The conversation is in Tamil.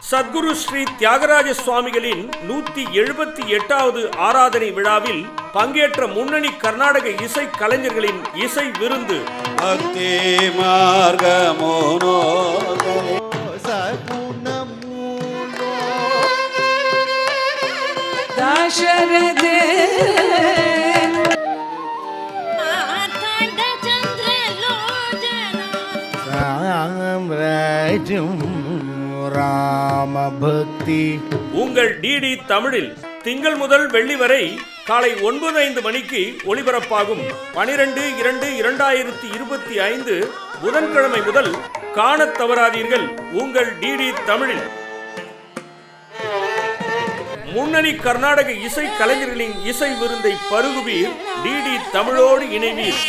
சத்குரு ஸ்ரீ தியாகராஜ சுவாமிகளின் 178வது ஆராதனை விழாவில் பங்கேற்ற முன்னணி கர்நாடக இசை கலைஞர்களின் இசை விருந்து. பக்தி மார்கமோனோ தாசரதே ராம பக்தி. உங்கள் டிடி தமிழில் திங்கள் முதல் வெள்ளி வரை காலை 9:05 மணிக்கு ஒளிபரப்பாகும் 12/2/2025 புதன்கிழமை முதல் காணத் தவறாதீர்கள். உங்கள் டிடி தமிழில் முன்னணி கர்நாடக இசை கலைஞர்களின் இசை விருந்தை பருகுவீர். டிடி தமிழோடு இணைவீர்.